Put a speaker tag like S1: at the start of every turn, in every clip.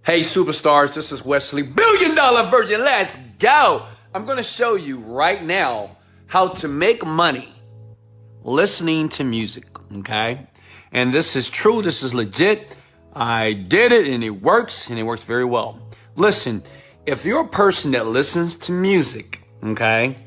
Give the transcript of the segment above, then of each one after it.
S1: Hey superstars, this is Wesley, $1 billion virgin. Let's go. I'm going to show you right now how to make money listening to music, okay? And this is true, this is legit. I did it and it works very well. Listen, if you're a person that listens to music, okay?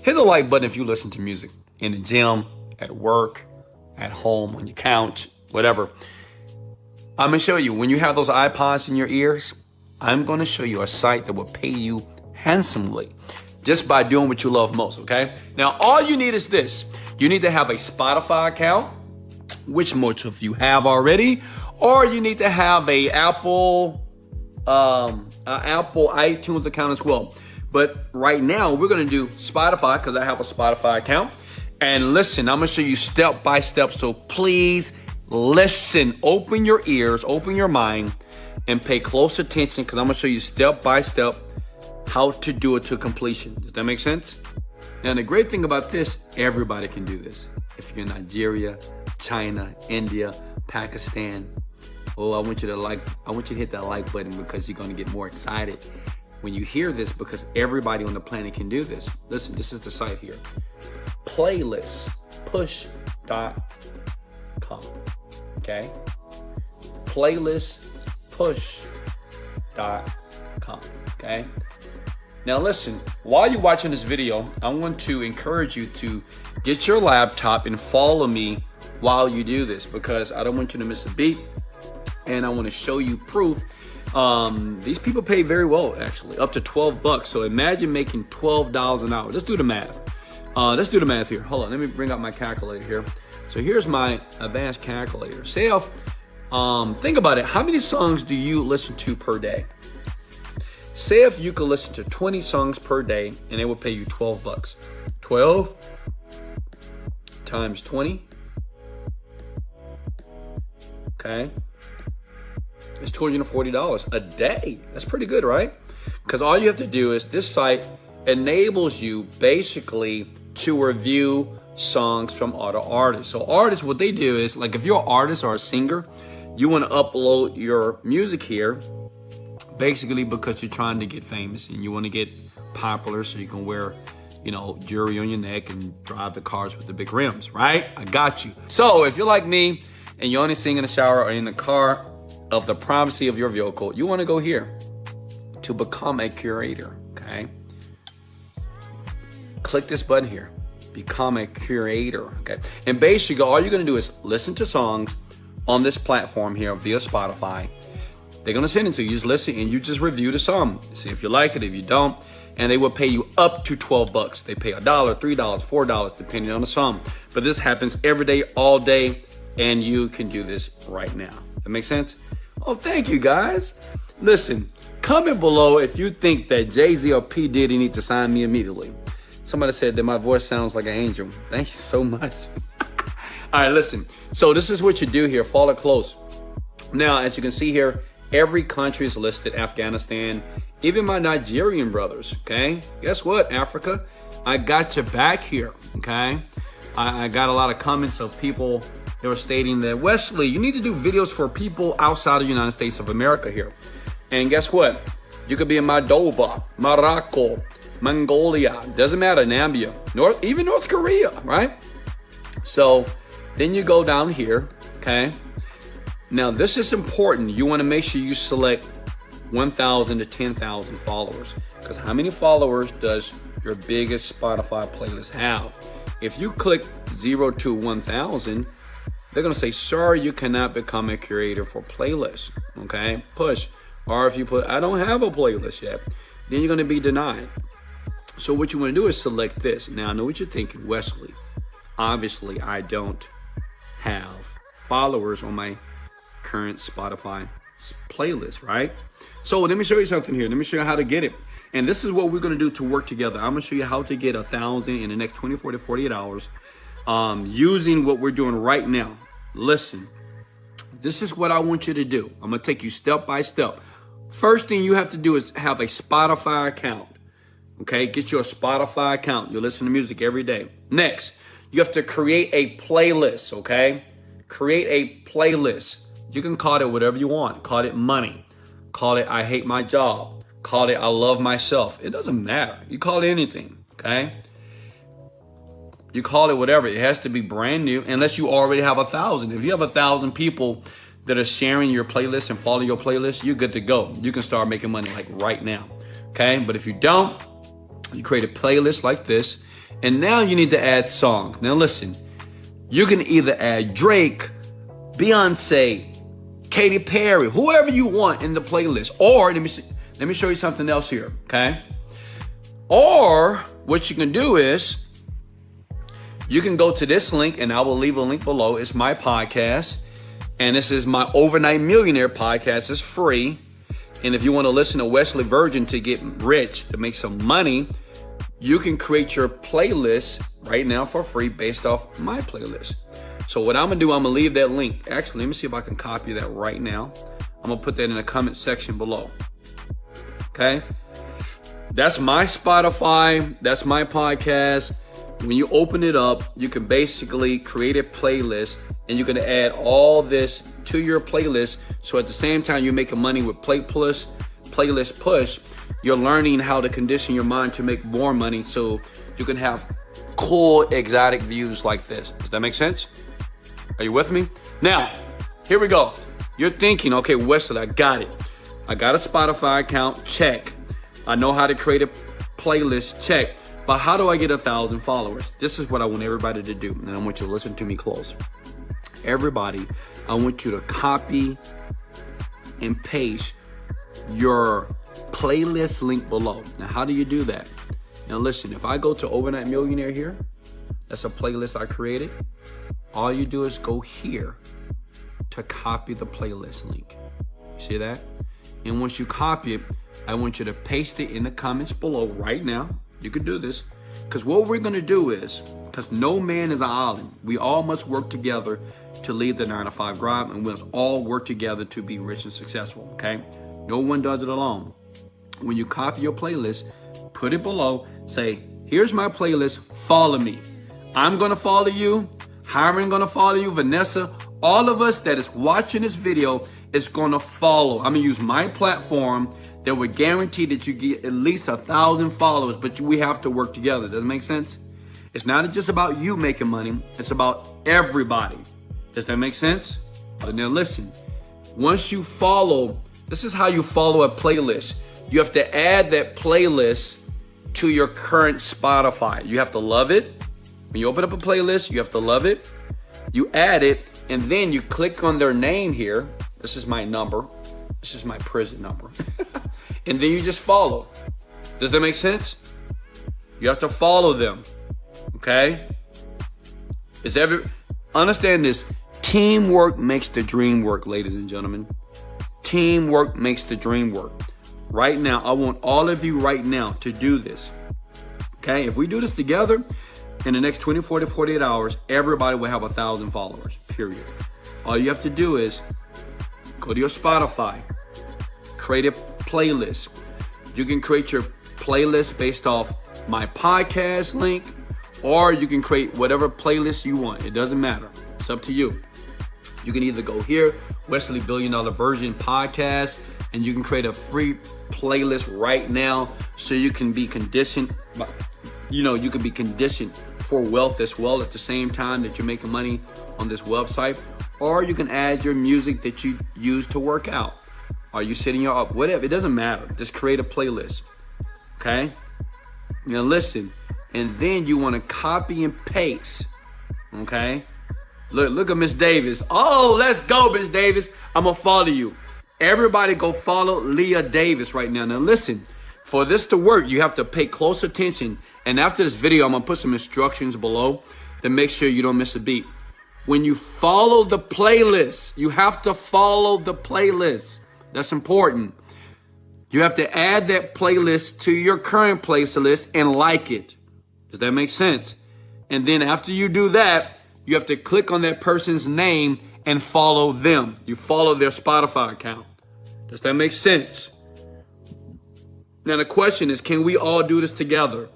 S1: Hit the like button if you listen to music in the gym, at work, at home, on your couch, whatever. I'm going to show you, when you have those iPods in your ears, I'm going to show you a site that will pay you handsomely just by doing what you love most, okay? Now, all you need is this. You need to have a Spotify account, which most of you have already, or you need to have a Apple iTunes account as well. But right now, we're going to do Spotify because I have a Spotify account. And listen, I'm going to show you step by step, so please listen, open your ears, open your mind, and pay close attention because I'm going to show you step by step how to do it to completion. Does that make sense? Now, the great thing about this, everybody can do this. If you're in Nigeria, China, India, Pakistan, I want you to hit that like button because you're going to get more excited when you hear this because everybody on the planet can do this. Listen, this is the site here. Playlistpush.com. Okay? Playlistpush.com. Okay? Now listen, while you're watching this video, I want to encourage you to get your laptop and follow me while you do this because I don't want you to miss a beat and I want to show you proof. These people pay very well, actually, up to $12. So imagine making $12 an hour. Let's do the math. Let's do the math here. Hold on, let me bring up my calculator here. So here's my advanced calculator. Say if, think about it. How many songs do you listen to per day? Say if you could listen to 20 songs per day and it would pay you $12. 12 times 20. Okay. It's $240 a day. That's pretty good, right? Because all you have to do is this site enables you basically to review songs from other artists. So artists, what they do is, like if you're an artist or a singer, you want to upload your music here basically because you're trying to get famous and you want to get popular so you can wear, jewelry on your neck and drive the cars with the big rims, right? I got you. So if you're like me and you only sing in the shower or in the car of the privacy of your vehicle, you want to go here to become a curator, okay? Click this button here, become a curator, okay? And basically all you're going to do is listen to songs on this platform here via Spotify. They're going to send it to you. You just listen and you just review the song. See if you like it, if you don't. And they will pay you up to $12. They pay $1, $3, $4, depending on the song. But this happens every day, all day, and you can do this right now. That makes sense? Oh, thank you, guys. Listen, comment below if you think that Jay-Z or P. Diddy need to sign me immediately. Somebody said that my voice sounds like an angel. Thank you so much. All right, listen. So this is what you do here. Follow close. Now, as you can see here, every country is listed. Afghanistan, even my Nigerian brothers, okay? Guess what, Africa? I got your back here, okay? I got a lot of comments of people that were stating that, Wesley, you need to do videos for people outside of the United States of America here. And guess what? You could be in Moldova, Morocco, Mongolia, doesn't matter, Namibia, even North Korea, right? So then you go down here, okay? Now this is important. You want to make sure you select 1,000 to 10,000 followers because how many followers does your biggest Spotify playlist have? If you click 0 to 1,000, they're going to say, sir, you cannot become a curator for playlists, okay? Push. Or if you put, I don't have a playlist yet, then you're going to be denied. So what you want to do is select this. Now, I know what you're thinking, Wesley. Obviously, I don't have followers on my current Spotify playlist, right? So let me show you something here. Let me show you how to get it. And this is what we're going to do to work together. I'm going to show you how to get 1,000 in the next 24 to 48 hours using what we're doing right now. Listen, this is what I want you to do. I'm going to take you step by step. First thing you have to do is have a Spotify account. Okay, get you a Spotify account. You listen to music every day. Next, you have to create a playlist, okay? Create a playlist. You can call it whatever you want. Call it money. Call it I hate my job. Call it I love myself. It doesn't matter. You call it anything, okay? You call it whatever. It has to be brand new unless you already have 1,000. If you have 1,000 people that are sharing your playlist and follow your playlist, you're good to go. You can start making money like right now, okay? But if you don't, you create a playlist like this, and now you need to add songs. Now listen, you can either add Drake, Beyonce, Katy Perry, whoever you want in the playlist. Or let me show you something else here, okay? Or what you can do is you can go to this link, and I will leave a link below. It's my podcast, and this is my Overnight Millionaire podcast. It's free. And if you want to listen to Wesley Virgin to get rich, to make some money, you can create your playlist right now for free based off my playlist. So what I'm going to do, I'm going to leave that link. Actually, let me see if I can copy that right now. I'm going to put that in the comment section below. Okay? That's my Spotify. That's my podcast. When you open it up, you can basically create a playlist, and you can add all this to your playlist. So at the same time you're making money with Playlist Push, you're learning how to condition your mind to make more money so you can have cool, exotic views like this. Does that make sense? Are you with me? Now, here we go. You're thinking, okay, Wesley, I got it. I got a Spotify account, check. I know how to create a playlist, check. But how do I get 1,000 followers? This is what I want everybody to do, and I want you to listen to me close. Everybody, I want you to copy and paste your playlist link below. Now, how do you do that? Now, listen, if I go to Overnight Millionaire here, that's a playlist I created. All you do is go here to copy the playlist link. You see that? And once you copy it, I want you to paste it in the comments below right now. You can do this, because what we're going to do is, because no man is an island, we all must work together to leave the 9-to-5 grind, and we must all work together to be rich and successful, okay? No one does it alone. When you copy your playlist, put it below, say, here's my playlist, follow me. I'm going to follow you, Hiram going to follow you, Vanessa, all of us that is watching this video is going to follow. I'm going to use my platform that would guarantee that you get at least 1,000 followers, but we have to work together. Does it make sense? It's not just about you making money. It's about everybody. Does that make sense? Now listen, once you follow, this is how you follow a playlist. You have to add that playlist to your current Spotify. You have to love it. When you open up a playlist, you have to love it. You add it, and then you click on their name here. This is my number. This is my prison number. And then you just follow. Does that make sense? You have to follow them. Okay? Understand this. Teamwork makes the dream work, ladies and gentlemen. Teamwork makes the dream work. Right now, I want all of you right now to do this. Okay? If we do this together, in the next 24 to 48 hours, everybody will have 1,000 followers, period. All you have to do is go to your Spotify, create a playlist. You can create your playlist based off my podcast link, or you can create whatever playlist you want. It doesn't matter. It's up to you. You can either go here, Wesley $1 Billion Virgin Podcast, and you can create a free playlist right now so you can be conditioned. You can be conditioned for wealth as well at the same time that you're making money on this website. Or you can add your music that you use to work out. Are you sitting your up? Whatever. It doesn't matter. Just create a playlist. Okay? Now listen. And then you want to copy and paste. Okay? Look at Miss Davis. Oh, let's go, Miss Davis. I'm going to follow you. Everybody go follow Leah Davis right now. Now listen. For this to work, you have to pay close attention. And after this video, I'm going to put some instructions below to make sure you don't miss a beat. When you follow the playlist, you have to follow the playlist. That's important. You have to add that playlist to your current playlist and like it. Does that make sense? And then after you do that, you have to click on that person's name and follow them. You follow their Spotify account. Does that make sense? Now the question is, can we all do this together?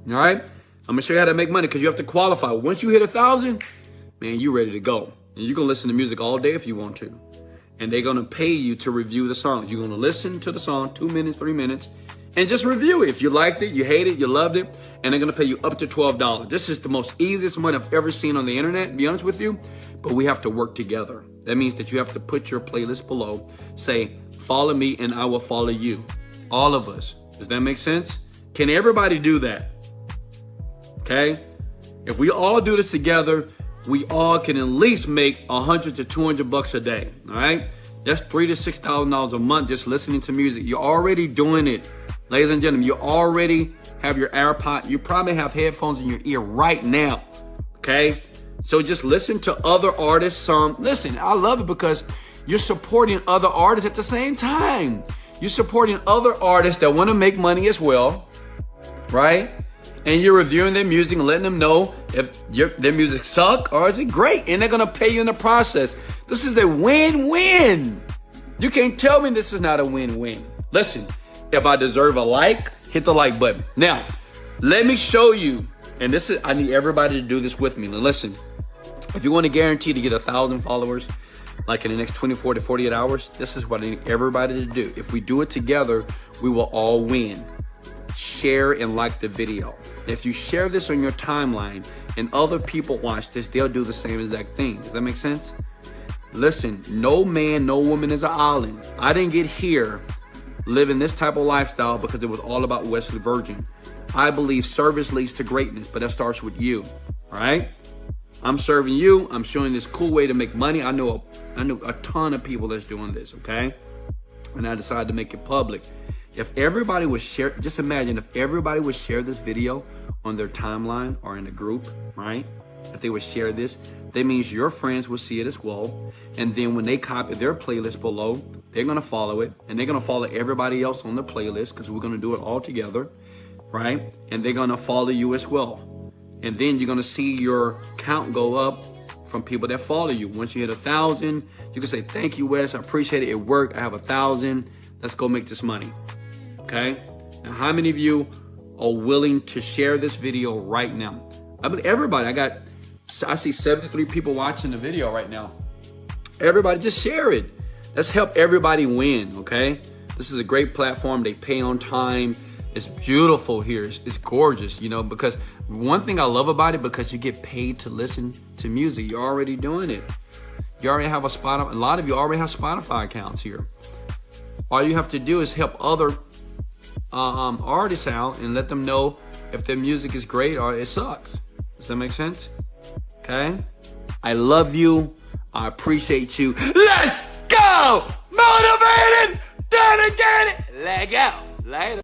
S1: All right? I'm going to show you how to make money because you have to qualify. Once you hit 1,000, man, you're ready to go. And you can listen to music all day if you want to. and they're going to pay you to review the songs. You're going to listen to the song 2 minutes, 3 minutes, and just review it. If you liked it, you hate it, you loved it, and they're going to pay you up to $12. This is the most easiest money I've ever seen on the internet, to be honest with you, but we have to work together. That means that you have to put your playlist below, say, follow me and I will follow you. All of us. Does that make sense? Can everybody do that? Okay? If we all do this together, we all can at least make $100 to $200 a day. All right? That's $3,000 to $6,000 a month just listening to music. You're already doing it. Ladies and gentlemen, you already have your AirPod. You probably have headphones in your ear right now. Okay? So just listen to other artists. Listen, I love it because you're supporting other artists at the same time. You're supporting other artists that want to make money as well, right? And you're reviewing their music and letting them know if their music sucks or is it great. And they're going to pay you in the process. This is a win-win. You can't tell me this is not a win-win. Listen, if I deserve a like, hit the like button. Now, let me show you. And I need everybody to do this with me. Now listen, if you want to guarantee to get 1,000 followers, like in the next 24 to 48 hours, this is what I need everybody to do. If we do it together, we will all win. Share and like the video. If you share this on your timeline and other people watch this, they'll do the same exact thing. Does that make sense? Listen, no man, no woman is an island. I didn't get here living this type of lifestyle because it was all about Wesley Virgin. I believe service leads to greatness, but that starts with you, all right? I'm serving you. I'm showing this cool way to make money. I know a ton of people that's doing this, okay? And I decided to make it public. If everybody would share, just imagine if everybody would share this video on their timeline or in a group, right? If they would share this, that means your friends will see it as well. And then when they copy their playlist below, they're going to follow it. And they're going to follow everybody else on the playlist because we're going to do it all together, right? And they're going to follow you as well. And then you're going to see your count go up from people that follow you. Once you hit 1,000, you can say, thank you, Wes. I appreciate it. It worked. I have 1,000. Let's go make this money. Okay? Now, how many of you are willing to share this video right now? I mean, everybody. I see 73 people watching the video right now. Everybody, just share it. Let's help everybody win, okay? This is a great platform. They pay on time. It's beautiful here. It's gorgeous, you know, because one thing I love about it, because you get paid to listen to music. You're already doing it. You already have a lot of you already have Spotify accounts here. All you have to do is help other artists out and let them know if their music is great or it sucks. Does that make sense? Okay? I love you. I appreciate you. Let's go! Motivated! Dedicated! Let go! Later.